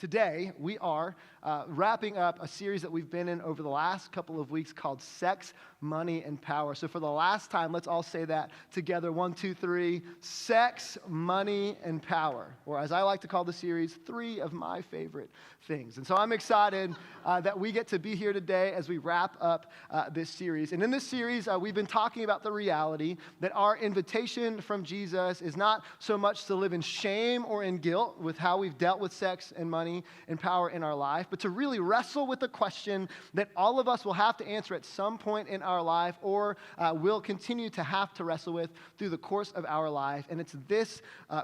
Today, we are wrapping up a series that we've been in over the last couple of weeks called Sex, Money, and Power. So for the last time, let's all say that together. 1, 2, 3. Sex, money, and power. Or as I like to call the series, 3 of my favorite things. And so I'm excited that we get to be here today as we wrap up this series. And in this series, we've been talking about the reality that our invitation from Jesus is not so much to live in shame or in guilt with how we've dealt with sex and money and power in our life, but to really wrestle with the question that all of us will have to answer at some point in our life or will continue to have to wrestle with through the course of our life. And it's this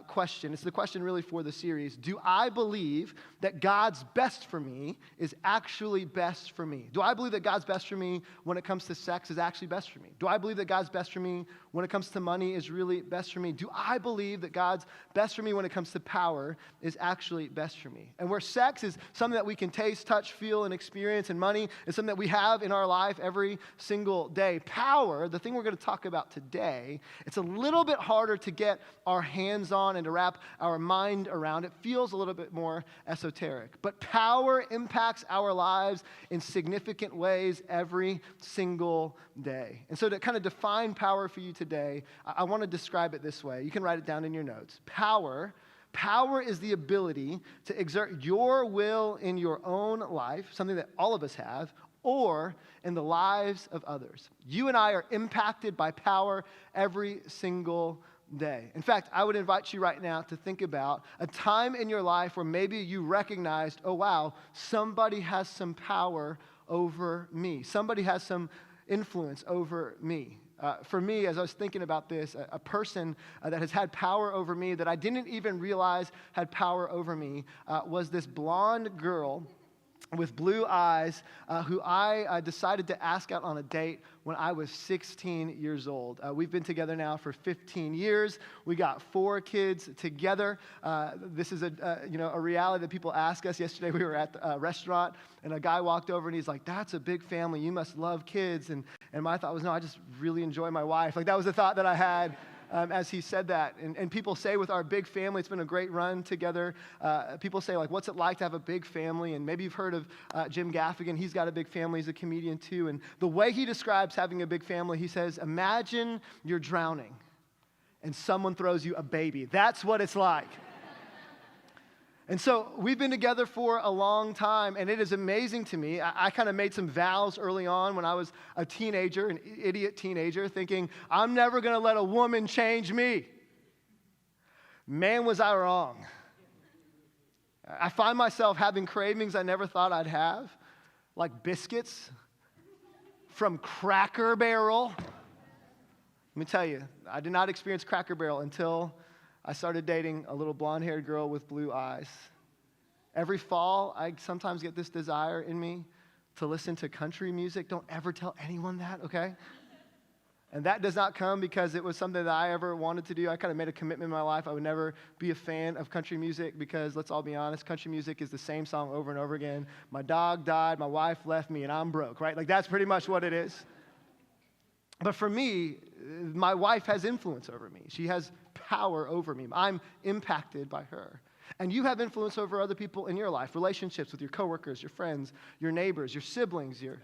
question. It's the question really for the series. Do I believe that God's best for me is actually best for me? Do I believe that God's best for me when it comes to sex is actually best for me? Do I believe that God's best for me when it comes to money is really best for me? Do I believe that God's best for me when it comes to power is actually best for me? And where sex is something that we can taste, touch, feel, and experience, and money is something that we have in our life every single day. Power, the thing we're going to talk about today, it's a little bit harder to get our hands on and to wrap our mind around. It feels a little bit more esoteric. But power impacts our lives in significant ways every single day. And so to kind of define power for you today, I want to describe it this way. You can write it down in your notes. Power is the ability to exert your will in your own life, something that all of us have, or in the lives of others. You and I are impacted by power every single day. In fact, I would invite you right now to think about a time in your life where maybe you recognized, oh wow, somebody has some power over me. Somebody has some influence over me. For me, as I was thinking about this, a person that has had power over me that I didn't even realize had power over me was this blonde girl with blue eyes who I decided to ask out on a date when I was 16 years old. We've been together now for 15 years. We got 4 kids together. This is a reality that people ask us. Yesterday we were at a restaurant and a guy walked over and he's like, "That's a big family. You must love kids." And my thought was, no, I just really enjoy my wife. Like that was the thought that I had. As he said that. And people say with our big family, it's been a great run together. People say, like, what's it like to have a big family? And maybe you've heard of Jim Gaffigan. He's got a big family. He's a comedian too. And the way he describes having a big family, he says, imagine you're drowning and someone throws you a baby. That's what it's like. And so we've been together for a long time, and it is amazing to me. I kind of made some vows early on when I was a teenager, an idiot teenager, thinking, I'm never going to let a woman change me. Man, was I wrong. I find myself having cravings I never thought I'd have, like biscuits from Cracker Barrel. Let me tell you, I did not experience Cracker Barrel until I started dating a little blonde-haired girl with blue eyes. Every fall, I sometimes get this desire in me to listen to country music. Don't ever tell anyone that, okay? And that does not come because it was something that I ever wanted to do. I kind of made a commitment in my life. I would never be a fan of country music because, let's all be honest, country music is the same song over and over again. My dog died, my wife left me, and I'm broke, right? Like that's pretty much what it is. But for me, my wife has influence over me. She has power over me. I'm impacted by her. And you have influence over other people in your life, relationships with your coworkers, your friends, your neighbors, your siblings, your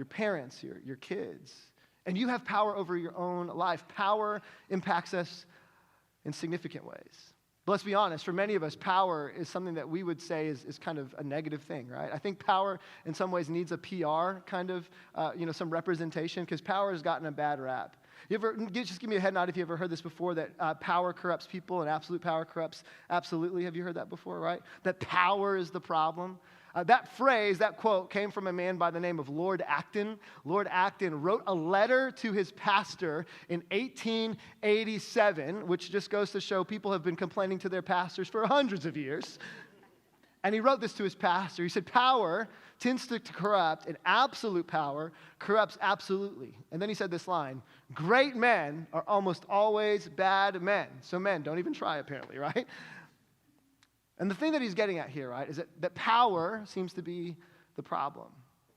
parents, your kids. And you have power over your own life. Power impacts us in significant ways. But let's be honest, for many of us, power is something that we would say is kind of a negative thing, right? I think power in some ways needs a PR kind of, some representation because power has gotten a bad rap. Just give me a head nod if you ever heard this before, that power corrupts people and absolute power corrupts absolutely. Have you heard that before, right? That power is the problem. That phrase, that quote, came from a man by the name of Lord Acton. Lord Acton wrote a letter to his pastor in 1887, which just goes to show people have been complaining to their pastors for hundreds of years. And he wrote this to his pastor. He said, power tends to corrupt, and absolute power corrupts absolutely. And then he said this line, great men are almost always bad men. So men, don't even try apparently, right? And the thing that he's getting at here, right, is that power seems to be the problem.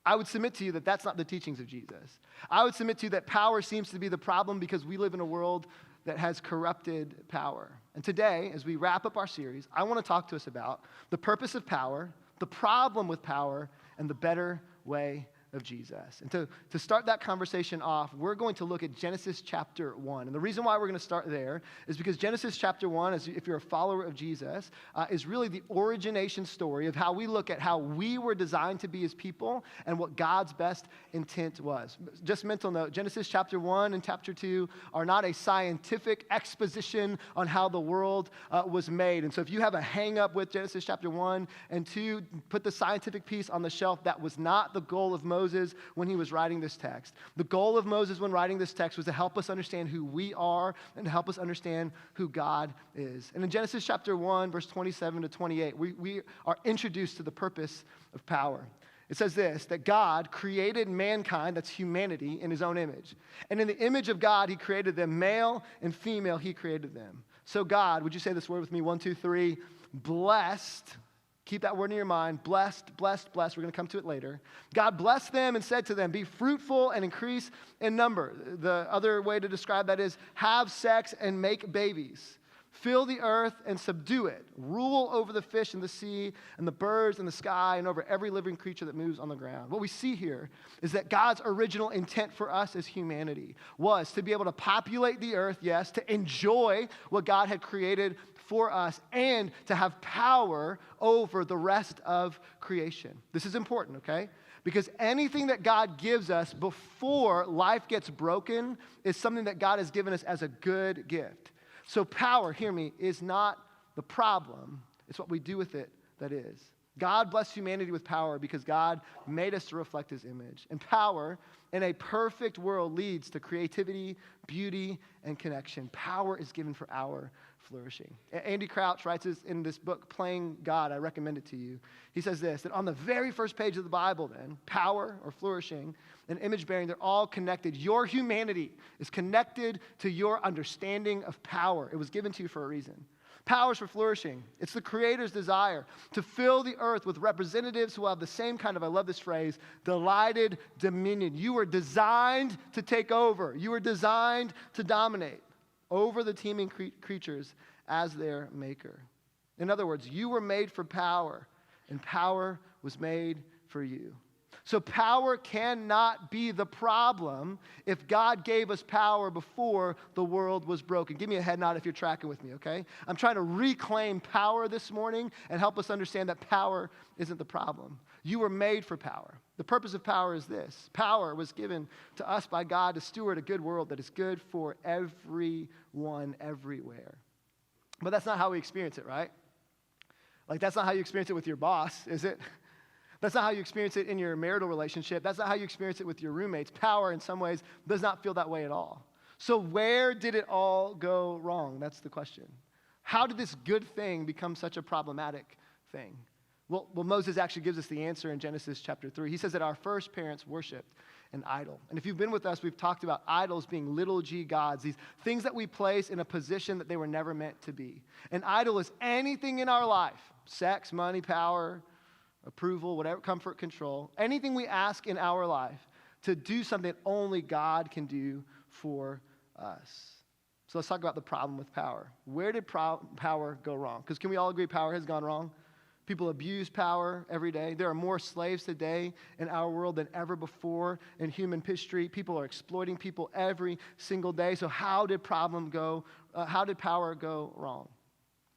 I would submit to you that that's not the teachings of Jesus. I would submit to you that power seems to be the problem because we live in a world that has corrupted power. And today, as we wrap up our series, I want to talk to us about the purpose of power, the problem with power and the better way of Jesus. And to start that conversation off, we're going to look at Genesis chapter 1. And the reason why we're going to start there is because Genesis chapter 1, if you're a follower of Jesus, is really the origination story of how we look at how we were designed to be as people and what God's best intent was. Just mental note, Genesis chapter 1 and chapter 2 are not a scientific exposition on how the world was made. And so if you have a hang up with Genesis chapter 1 and 2, put the scientific piece on the shelf. That was not the goal of Moses when he was writing this text. The goal of Moses when writing this text was to help us understand who we are and to help us understand who God is. And in Genesis chapter 1, verse 27 to 28, we are introduced to the purpose of power. It says this, that God created mankind, that's humanity, in his own image. And in the image of God, he created them, male and female, he created them. So God, would you say this word with me? 1, 2, 3, blessed. Keep that word in your mind. Blessed, blessed, blessed. We're going to come to it later. God blessed them and said to them, be fruitful and increase in number. The other way to describe that is have sex and make babies. Fill the earth and subdue it. Rule over the fish in the sea and the birds in the sky and over every living creature that moves on the ground. What we see here is that God's original intent for us as humanity was to be able to populate the earth, yes, to enjoy what God had created for us, and to have power over the rest of creation. This is important, okay? Because anything that God gives us before life gets broken is something that God has given us as a good gift. So power, hear me, is not the problem. It's what we do with it that is. God blessed humanity with power because God made us to reflect his image. And power in a perfect world leads to creativity, beauty, and connection. Power is given for our flourishing. Andy Crouch writes this in this book, Playing God. I recommend it to you. He says this, that on the very first page of the Bible then, power or flourishing and image bearing, they're all connected. Your humanity is connected to your understanding of power. It was given to you for a reason. Power is for flourishing. It's the Creator's desire to fill the earth with representatives who have the same kind of, I love this phrase, delighted dominion. You were designed to take over. You were designed to dominate over the teeming creatures as their maker. In other words, you were made for power, and power was made for you. So power cannot be the problem if God gave us power before the world was broken. Give me a head nod if you're tracking with me, okay? I'm trying to reclaim power this morning and help us understand that power isn't the problem. You were made for power. The purpose of power is this. Power was given to us by God to steward a good world that is good for everyone, everywhere. But that's not how we experience it, right? Like, that's not how you experience it with your boss, is it? That's not how you experience it in your marital relationship. That's not how you experience it with your roommates. Power, in some ways, does not feel that way at all. So where did it all go wrong? That's the question. How did this good thing become such a problematic thing? Well, Moses actually gives us the answer in Genesis chapter 3. He says that our first parents worshiped an idol. And if you've been with us, we've talked about idols being little g gods, these things that we place in a position that they were never meant to be. An idol is anything in our life, sex, money, power, approval, whatever, comfort, control, anything we ask in our life to do something only God can do for us. So let's talk about the problem with power. Where did power go wrong? Because can we all agree power has gone wrong? People abuse power every day. There are more slaves today in our world than ever before in human history. People are exploiting people every single day. So how did power go wrong?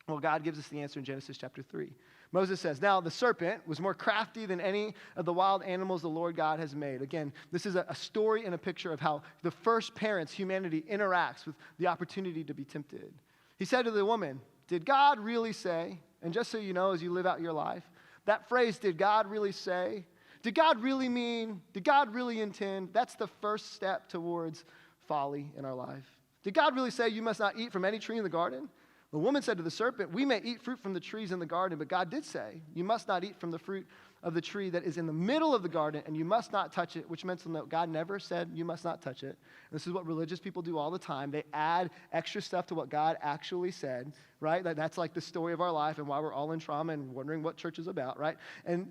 Well, God gives us the answer in Genesis chapter 3. Moses says, now the serpent was more crafty than any of the wild animals the Lord God has made. Again, this is a story and a picture of how the first parents, humanity, interacts with the opportunity to be tempted. He said to the woman, did God really say, and just so you know as you live out your life, that phrase, did God really say, did God really mean, did God really intend, that's the first step towards folly in our life. Did God really say you must not eat from any tree in the garden? The woman said to the serpent, we may eat fruit from the trees in the garden, but God did say, you must not eat from the fruit of the tree that is in the middle of the garden, and you must not touch it, which meant to note, God never said you must not touch it. And this is what religious people do all the time. They add extra stuff to what God actually said, right? That's like the story of our life and why we're all in trauma and wondering what church is about, right?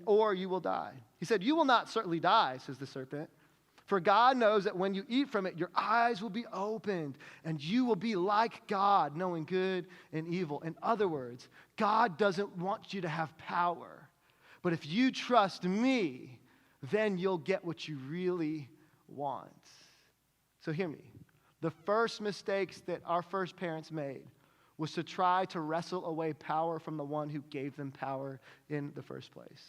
Or you will die. He said, you will not certainly die, says the serpent. For God knows that when you eat from it, your eyes will be opened, and you will be like God, knowing good and evil. In other words, God doesn't want you to have power, But if you trust me, then you'll get what you really want. So hear me. The first mistakes that our first parents made was to try to wrestle away power from the one who gave them power in the first place,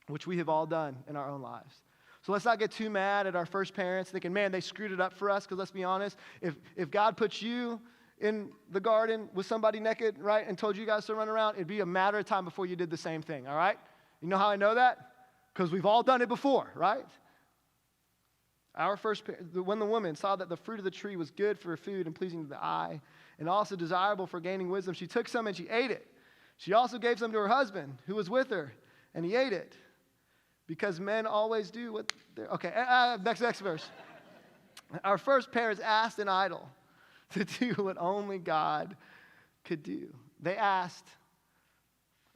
which we have all done in our own lives. So let's not get too mad at our first parents thinking, man, they screwed it up for us, because let's be honest, if God put you in the garden with somebody naked, right, and told you guys to run around, it'd be a matter of time before you did the same thing, all right? You know how I know that? Because we've all done it before, right? When the woman saw that the fruit of the tree was good for food and pleasing to the eye, and also desirable for gaining wisdom, she took some and she ate it. She also gave some to her husband who was with her, and he ate it. Because men always do what they're... Okay, next verse. Our first parents asked an idol to do what only God could do. They asked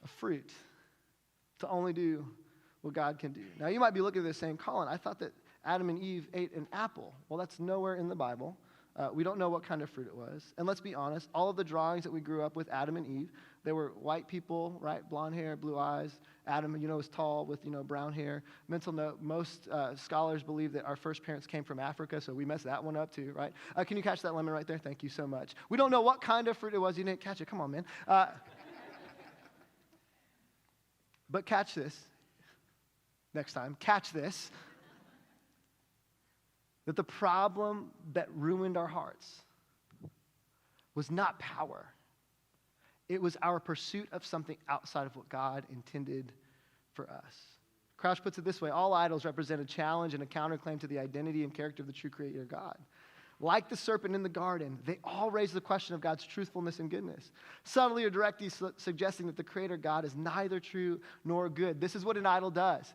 a fruit to only do what God can do. Now, you might be looking at this saying, Colin, I thought that Adam and Eve ate an apple. Well, that's nowhere in the Bible. We don't know what kind of fruit it was. And let's be honest, all of the drawings that we grew up with Adam and Eve, they were white people, right? Blonde hair, blue eyes. Adam, was tall with, brown hair. Mental note, most scholars believe that our first parents came from Africa, so we messed that one up too, right? Can you catch that lemon right there? Thank you so much. We don't know what kind of fruit it was. You didn't catch it. Come on, man. But catch this. Next time, catch this. That the problem that ruined our hearts was not power. It was our pursuit of something outside of what God intended for us. Crouch puts it this way: all idols represent a challenge and a counterclaim to the identity and character of the true Creator God. Like the serpent in the garden, they all raise the question of God's truthfulness and goodness, subtly or directly suggesting that the Creator God is neither true nor good. This is what an idol does.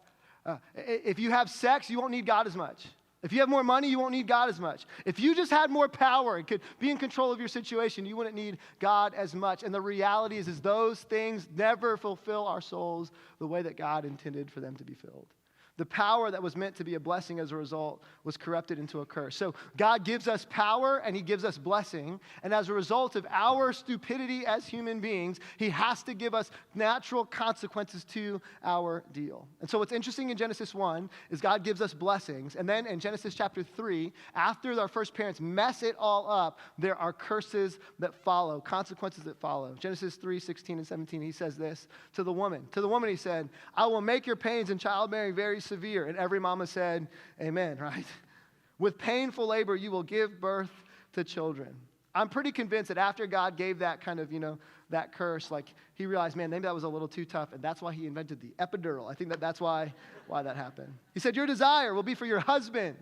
If you have sex, you won't need God as much. If you have more money, you won't need God as much. If you just had more power and could be in control of your situation, you wouldn't need God as much. And the reality is those things never fulfill our souls the way that God intended for them to be filled. The power that was meant to be a blessing as a result was corrupted into a curse. So God gives us power and he gives us blessing. And as a result of our stupidity as human beings, he has to give us natural consequences to our deal. And so what's interesting in Genesis 1 is God gives us blessings. And then in Genesis chapter 3, after our first parents mess it all up, there are curses that follow, consequences that follow. Genesis 3, 16 and 17, he says this to the woman. To the woman he said, I will make your pains in childbearing very severe. And every mama said, amen, right? With painful labor, you will give birth to children. I'm pretty convinced that after God gave that kind of, that curse, like he realized, man, maybe that was a little too tough. And that's why he invented the epidural. I think that's why that happened. He said, your desire will be for your husband,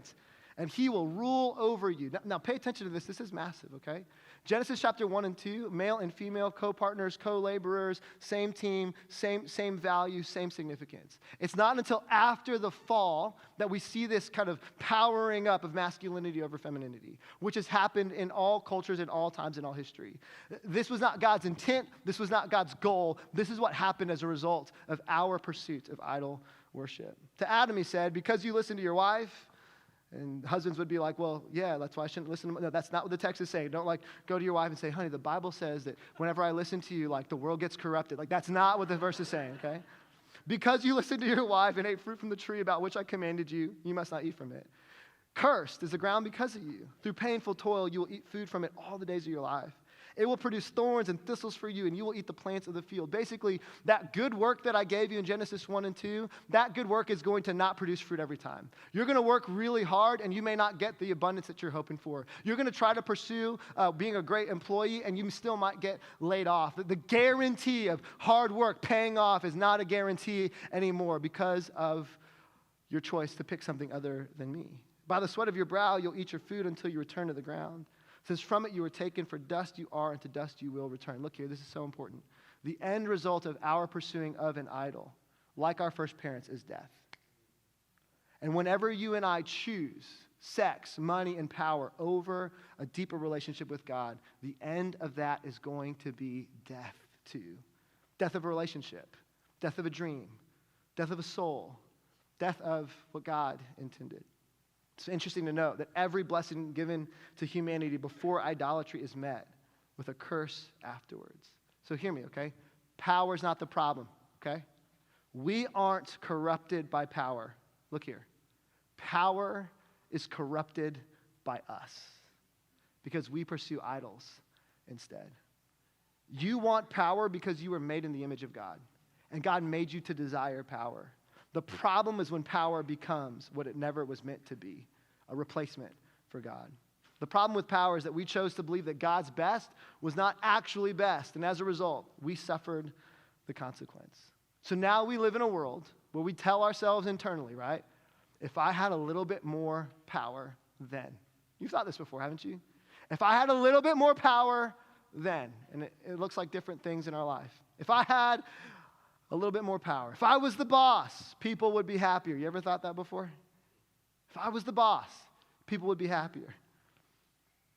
and he will rule over you. Now pay attention to this. This is massive, okay? Genesis chapter 1 and 2, male and female, co-partners, co-laborers, same team, same value, same significance. It's not until after the fall that we see this kind of powering up of masculinity over femininity, which has happened in all cultures, in all times, in all history. This was not God's intent. This was not God's goal. This is what happened as a result of our pursuit of idol worship. To Adam, he said, because you listen to your wife. And husbands would be like, well, yeah, that's why I shouldn't listen to... No, that's not what the text is saying. Don't go to your wife and say, honey, the Bible says that whenever I listen to you, the world gets corrupted. That's not what the verse is saying, okay? Because you listened to your wife and ate fruit from the tree about which I commanded you, you must not eat from it. Cursed is the ground because of you. Through painful toil, you will eat food from it all the days of your life. It will produce thorns and thistles for you, and you will eat the plants of the field. Basically, that good work that I gave you in Genesis 1 and 2, that good work is going to not produce fruit every time. You're going to work really hard, and you may not get the abundance that you're hoping for. You're going to try to pursue being a great employee, and you still might get laid off. The guarantee of hard work paying off is not a guarantee anymore because of your choice to pick something other than me. By the sweat of your brow, you'll eat your food until you return to the ground. Since from it you were taken, for dust you are, and to dust you will return. Look here, this is so important. The end result of our pursuing of an idol, like our first parents, is death. And whenever you and I choose sex, money, and power over a deeper relationship with God, the end of that is going to be death too. Death of a relationship, death of a dream, death of a soul, death of what God intended. It's interesting to note that every blessing given to humanity before idolatry is met with a curse afterwards. So hear me, okay? Power is not the problem, okay? We aren't corrupted by power. Look here. Power is corrupted by us because we pursue idols instead. You want power because you were made in the image of God, and God made you to desire power. The problem is when power becomes what it never was meant to be, a replacement for God. The problem with power is that we chose to believe that God's best was not actually best, and as a result, we suffered the consequence. So now we live in a world where we tell ourselves internally, right? If I had a little bit more power, then. You've thought this before, haven't you? If I had a little bit more power, then. And it looks like different things in our life. If I had a little bit more power, if I was the boss, people would be happier. You ever thought that before? If I was the boss, people would be happier.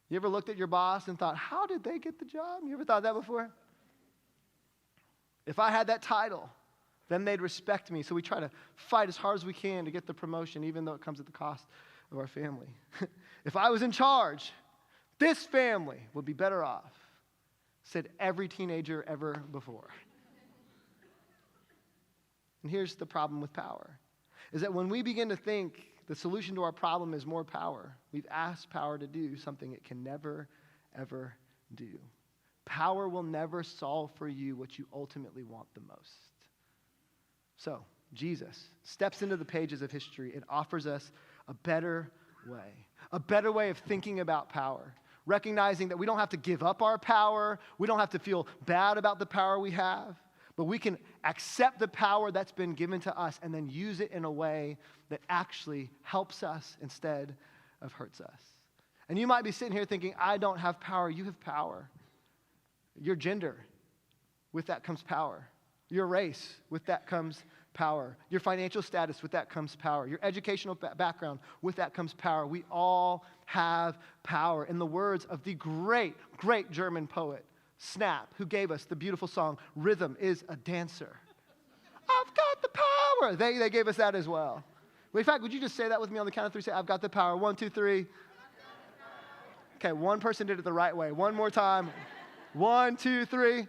You ever looked at your boss and thought, how did they get the job? You ever thought that before? If I had that title, then they'd respect me. So we try to fight as hard as we can to get the promotion, even though it comes at the cost of our family. If I was in charge, this family would be better off, said every teenager ever before. And here's the problem with power, is that when we begin to think the solution to our problem is more power, we've asked power to do something it can never, ever do. Power will never solve for you what you ultimately want the most. So, Jesus steps into the pages of history and offers us a better way of thinking about power, recognizing that we don't have to give up our power, we don't have to feel bad about the power we have, but we can accept the power that's been given to us and then use it in a way that actually helps us instead of hurts us. And you might be sitting here thinking, I don't have power. You have power. Your gender, with that comes power. Your race, with that comes power. Your financial status, with that comes power. Your educational background, with that comes power. We all have power. In the words of the great, great German poet, Snap, who gave us the beautiful song, Rhythm is a Dancer. I've got the power. They gave us that as well. In fact, would you just say that with me on the count of three? Say, I've got the power. 1, 2, 3. Okay, one person did it the right way. One more time. 1, 2, 3.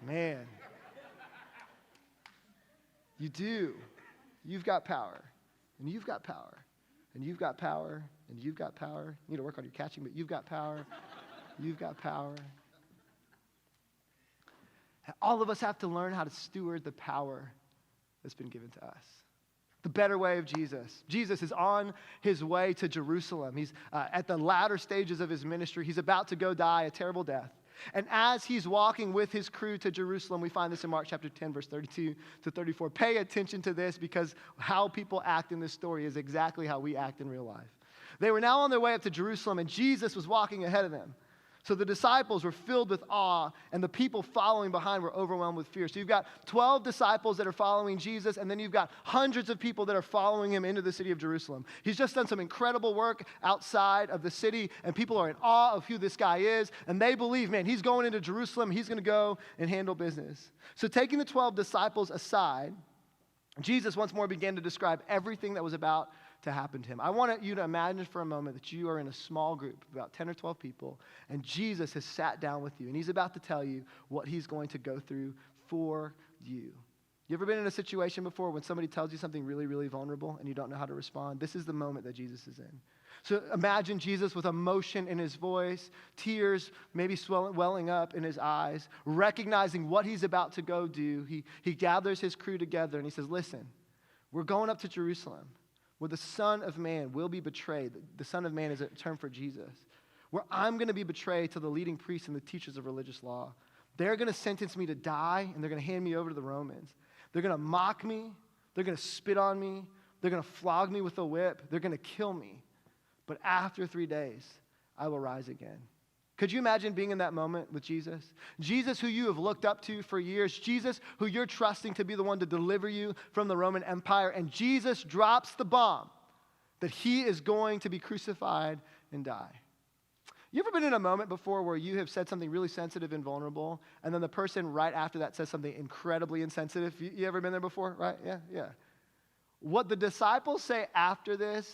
Man. You do. You've got power. And you've got power. And you've got power. And you've got power. You need to work on your catching, but you've got power. You've got power. All of us have to learn how to steward the power that's been given to us. The better way of Jesus. Jesus is on his way to Jerusalem. He's at the latter stages of his ministry. He's about to go die a terrible death. And as he's walking with his crew to Jerusalem, we find this in Mark chapter 10, verse 32 to 34. Pay attention to this because how people act in this story is exactly how we act in real life. They were now on their way up to Jerusalem, and Jesus was walking ahead of them. So the disciples were filled with awe, and the people following behind were overwhelmed with fear. So you've got 12 disciples that are following Jesus, and then you've got hundreds of people that are following him into the city of Jerusalem. He's just done some incredible work outside of the city, and people are in awe of who this guy is, and they believe, man, he's going into Jerusalem. He's going to go and handle business. So taking the 12 disciples aside, Jesus once more began to describe everything that was about to happen to him. I want you to imagine for a moment that you are in a small group, about 10 or 12 people, and Jesus has sat down with you, and he's about to tell you what he's going to go through for you. You ever been in a situation before when somebody tells you something really, really vulnerable and you don't know how to respond? This is the moment that Jesus is in. So imagine Jesus with emotion in his voice, tears maybe welling up in his eyes, recognizing what he's about to go do. He gathers his crew together and he says, listen, we're going up to Jerusalem, where the Son of Man will be betrayed. The Son of Man is a term for Jesus. Where I'm going to be betrayed to the leading priests and the teachers of religious law. They're going to sentence me to die, and they're going to hand me over to the Romans. They're going to mock me. They're going to spit on me. They're going to flog me with a whip. They're going to kill me. But after 3 days, I will rise again. Could you imagine being in that moment with Jesus? Jesus, who you have looked up to for years. Jesus, who you're trusting to be the one to deliver you from the Roman Empire. And Jesus drops the bomb that he is going to be crucified and die. You ever been in a moment before where you have said something really sensitive and vulnerable, and then the person right after that says something incredibly insensitive? You ever been there before? Right? Yeah. What the disciples say after this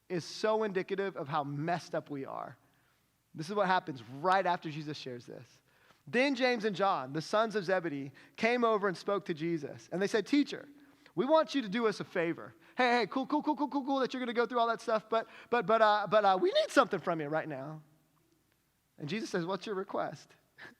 is so indicative of how messed up we are. This is what happens right after Jesus shares this. Then James and John, the sons of Zebedee, came over and spoke to Jesus. And they said, Teacher, we want you to do us a favor. Hey, cool that you're going to go through all that stuff, but we need something from you right now. And Jesus says, what's your request?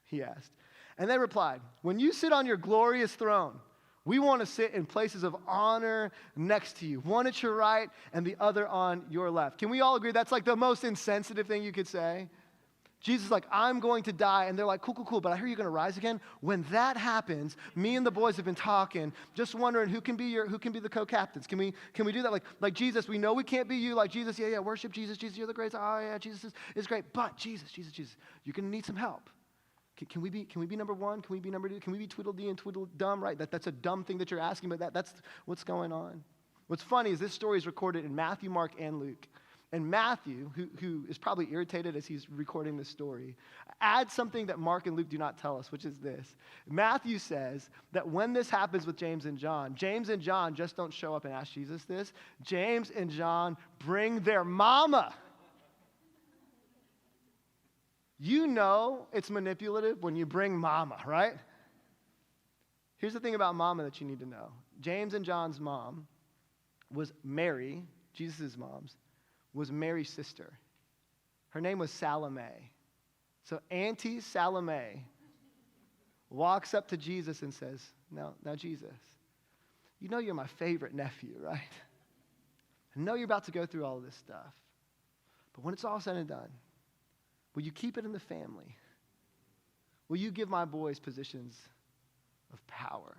He asked. And they replied, when you sit on your glorious throne, we want to sit in places of honor next to you, one at your right and the other on your left. Can we all agree that's like the most insensitive thing you could say? Jesus is like, I'm going to die. And they're like, cool, but I hear you're going to rise again. When that happens, me and the boys have been talking, just wondering who can be the co-captains. Can we do that? Like Jesus, we know we can't be you. Like Jesus, yeah, worship Jesus. Jesus, you're the greatest. Oh yeah, Jesus is great. But Jesus, you're going to need some help. Can we be number one? Can we be number two? Can we be Tweedledee and Tweedledum? Right? That's a dumb thing that you're asking, but that's what's going on. What's funny is this story is recorded in Matthew, Mark, and Luke. And Matthew, who is probably irritated as he's recording this story, adds something that Mark and Luke do not tell us, which is this. Matthew says that when this happens with James and John just don't show up and ask Jesus this. James and John bring their mama. You know it's manipulative when you bring mama, right? Here's the thing about mama that you need to know. James and John's mom was Mary, Jesus' mom's, was Mary's sister. Her name was Salome. So Auntie Salome walks up to Jesus and says, now Jesus, you know you're my favorite nephew, right? I know you're about to go through all of this stuff. But when it's all said and done, will you keep it in the family? Will you give my boys positions of power?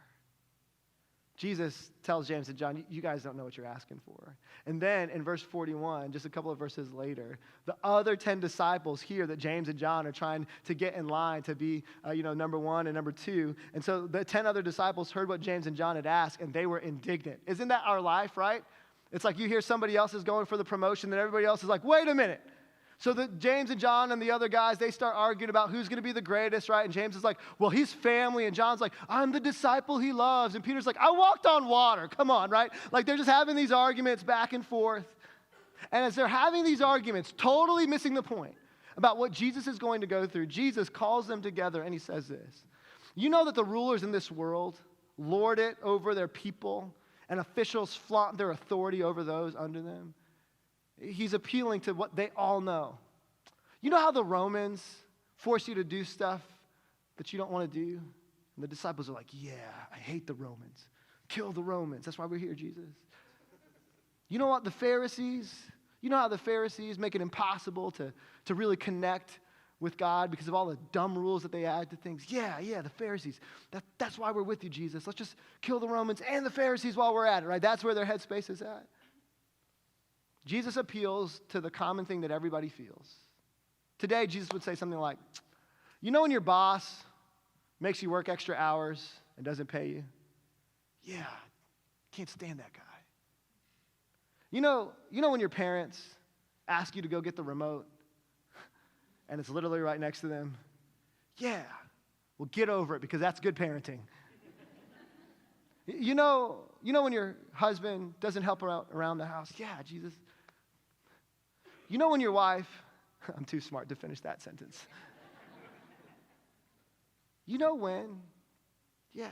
Jesus tells James and John, you guys don't know what you're asking for. And then in verse 41, just a couple of verses later, the other 10 disciples hear that James and John are trying to get in line to be, number one and number two. And so the 10 other disciples heard what James and John had asked, and they were indignant. Isn't that our life, right? It's like you hear somebody else is going for the promotion, then everybody else is like, wait a minute. So that James and John and the other guys, they start arguing about who's going to be the greatest, right? And James is like, well, he's family. And John's like, I'm the disciple he loves. And Peter's like, I walked on water. Come on, right? Like they're just having these arguments back and forth. And as they're having these arguments, totally missing the point about what Jesus is going to go through, Jesus calls them together and he says this. You know that the rulers in this world lord it over their people and officials flaunt their authority over those under them? He's appealing to what they all know. You know how the Romans force you to do stuff that you don't want to do? And the disciples are like, yeah, I hate the Romans. Kill the Romans. That's why we're here, Jesus. You know what? You know how the Pharisees make it impossible to really connect with God because of all the dumb rules that they add to things? Yeah, the Pharisees. That's why we're with you, Jesus. Let's just kill the Romans and the Pharisees while we're at it, right? That's where their headspace is at. Jesus appeals to the common thing that everybody feels. Today, Jesus would say something like, you know when your boss makes you work extra hours and doesn't pay you? Yeah, can't stand that guy. You know when your parents ask you to go get the remote and it's literally right next to them? Yeah, well, get over it because that's good parenting. You know when your husband doesn't help around the house? Yeah, Jesus. You know when your wife, I'm too smart to finish that sentence. You know when? Yeah,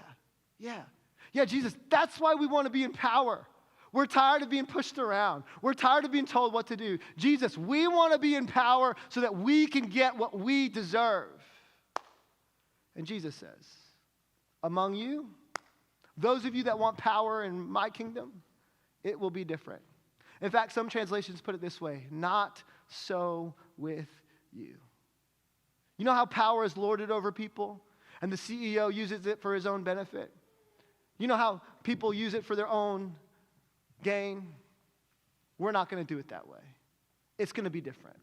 Jesus, that's why we want to be in power. We're tired of being pushed around. We're tired of being told what to do. Jesus, we want to be in power so that we can get what we deserve. And Jesus says, among you, those of you that want power in my kingdom, it will be different. In fact, some translations put it this way, not so with you. You know how power is lorded over people and the CEO uses it for his own benefit? You know how people use it for their own gain? We're not going to do it that way. It's going to be different.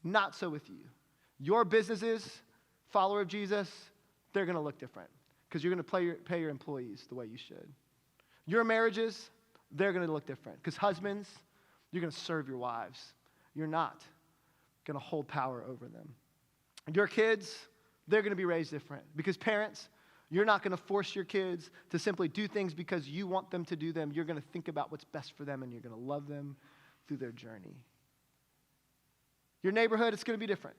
Not so with you. Your businesses, follower of Jesus, they're going to look different because you're going to pay your employees the way you should. Your marriages, they're going to look different because husbands, you're going to serve your wives. You're not going to hold power over them. Your kids, they're going to be raised different because parents, you're not going to force your kids to simply do things because you want them to do them. You're going to think about what's best for them and you're going to love them through their journey. Your neighborhood, it's going to be different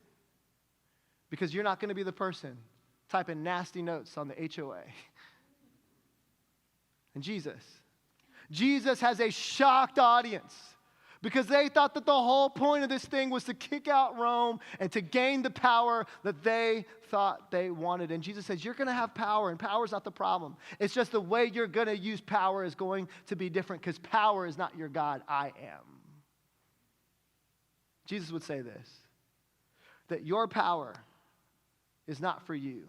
because you're not going to be the person typing nasty notes on the HOA. And Jesus has a shocked audience because they thought that the whole point of this thing was to kick out Rome and to gain the power that they thought they wanted. And Jesus says, you're going to have power, and power is not the problem. It's just the way you're going to use power is going to be different because power is not your God. I am. Jesus would say this, that your power is not for you.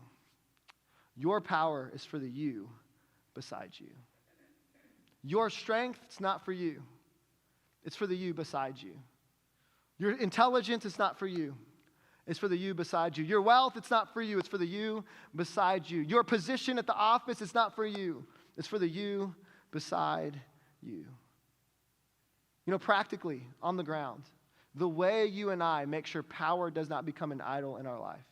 Your power is for the you beside you. Your strength, it's not for you. It's for the you beside you. Your intelligence is not for you. It's for the you beside you. Your wealth, it's not for you. It's for the you beside you. Your position at the office, it's not for you. It's for the you beside you. You know, practically, on the ground, the way you and I make sure power does not become an idol in our life,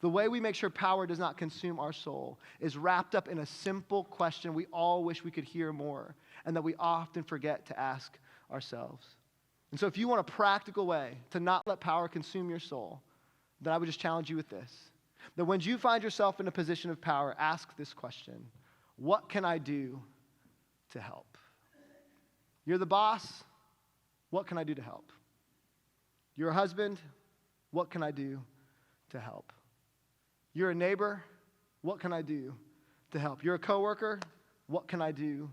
the way we make sure power does not consume our soul is wrapped up in a simple question we all wish we could hear more and that we often forget to ask ourselves. And so if you want a practical way to not let power consume your soul, then I would just challenge you with this. That when you find yourself in a position of power, ask this question: what can I do to help? You're the boss. What can I do to help? You're a husband. What can I do to help? You're a neighbor. What can I do to help? You're a coworker. What can I do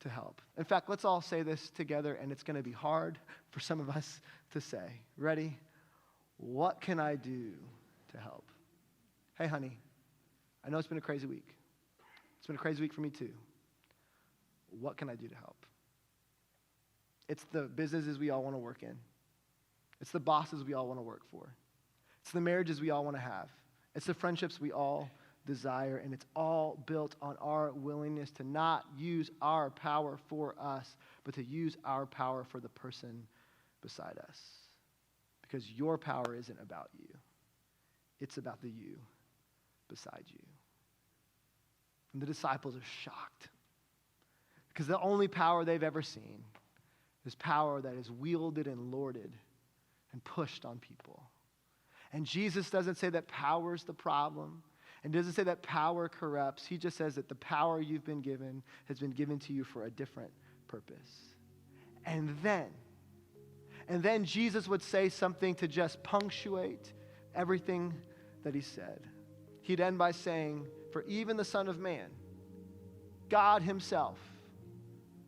to help? In fact, let's all say this together, and it's going to be hard for some of us to say. Ready? What can I do to help? Hey, honey, I know it's been a crazy week. It's been a crazy week for me too. What can I do to help? It's the businesses we all want to work in. It's the bosses we all want to work for. It's the marriages we all want to have. It's the friendships we all desire, and it's all built on our willingness to not use our power for us, but to use our power for the person beside us. Because your power isn't about you. It's about the you beside you. And the disciples are shocked because the only power they've ever seen is power that is wielded and lorded and pushed on people. And Jesus doesn't say that power is the problem, and doesn't say that power corrupts. He just says that the power you've been given has been given to you for a different purpose. And then Jesus would say something to just punctuate everything that he said. He'd end by saying, for even the Son of Man, God himself,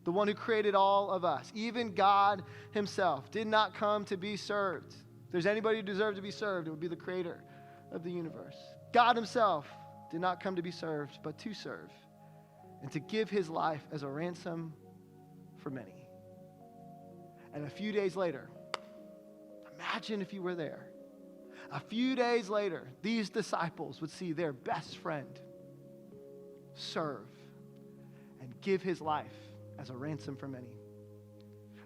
the one who created all of us, even God himself did not come to be served. If there's anybody who deserved to be served, it would be the creator of the universe. God himself did not come to be served, but to serve and to give his life as a ransom for many. And a few days later, imagine if you were there. A few days later, these disciples would see their best friend serve and give his life as a ransom for many.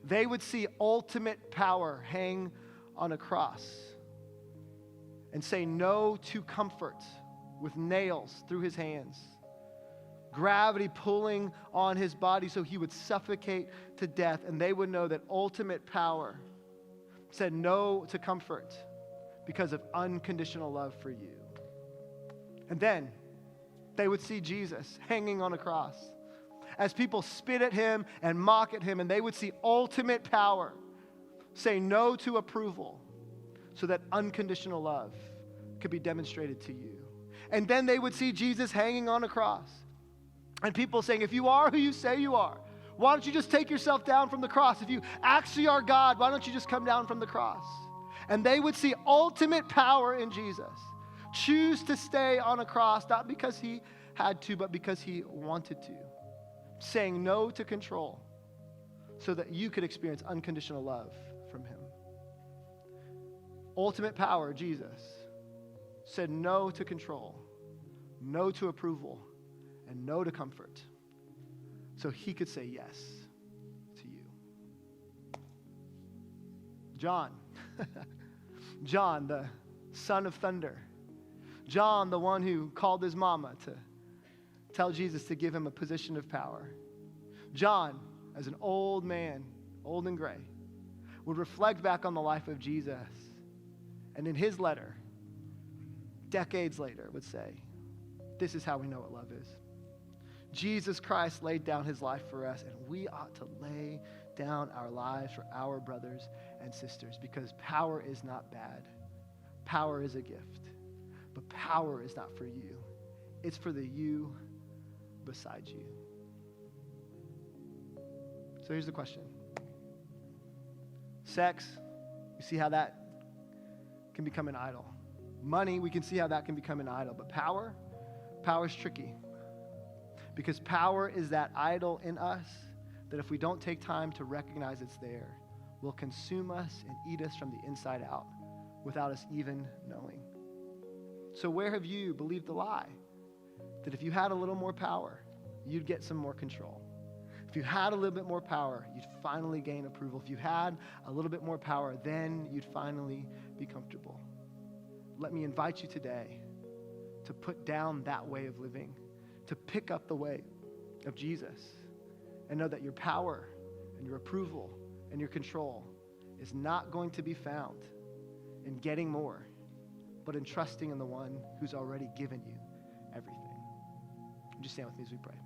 They would see ultimate power hang on a cross and say no to comfort with nails through his hands, gravity pulling on his body so he would suffocate to death. And they would know that ultimate power said no to comfort because of unconditional love for you. And then they would see Jesus hanging on a cross as people spit at him and mock at him, and they would see ultimate power say no to approval so that unconditional love could be demonstrated to you. And then they would see Jesus hanging on a cross and people saying, if you are who you say you are, why don't you just take yourself down from the cross? If you actually are God, why don't you just come down from the cross? And they would see ultimate power in Jesus. Choose to stay on a cross, not because he had to, but because he wanted to. Saying no to control so that you could experience unconditional love from him. Ultimate power, Jesus, said no to control, no to approval, and no to comfort so he could say yes to you. John, John, the son of thunder. John, the one who called his mama to tell Jesus to give him a position of power. John, as an old man, old and gray, would reflect back on the life of Jesus. And in his letter, decades later, would say, This is how we know what love is. Jesus Christ laid down his life for us, and we ought to lay down our lives for our brothers and sisters, because power is not bad. Power is a gift, but power is not for you. It's for the you beside you. So here's the question. Sex, you see how that can become an idol. Money, we can see how that can become an idol. But power is tricky. Because power is that idol in us that if we don't take time to recognize it's there, will consume us and eat us from the inside out without us even knowing. So where have you believed the lie? That if you had a little more power, you'd get some more control. If you had a little bit more power, you'd finally gain approval. If you had a little bit more power, then you'd finally be comfortable. Let me invite you today to put down that way of living, to pick up the way of Jesus, and know that your power and your approval and your control is not going to be found in getting more, but in trusting in the one who's already given you everything. Just stand with me as we pray.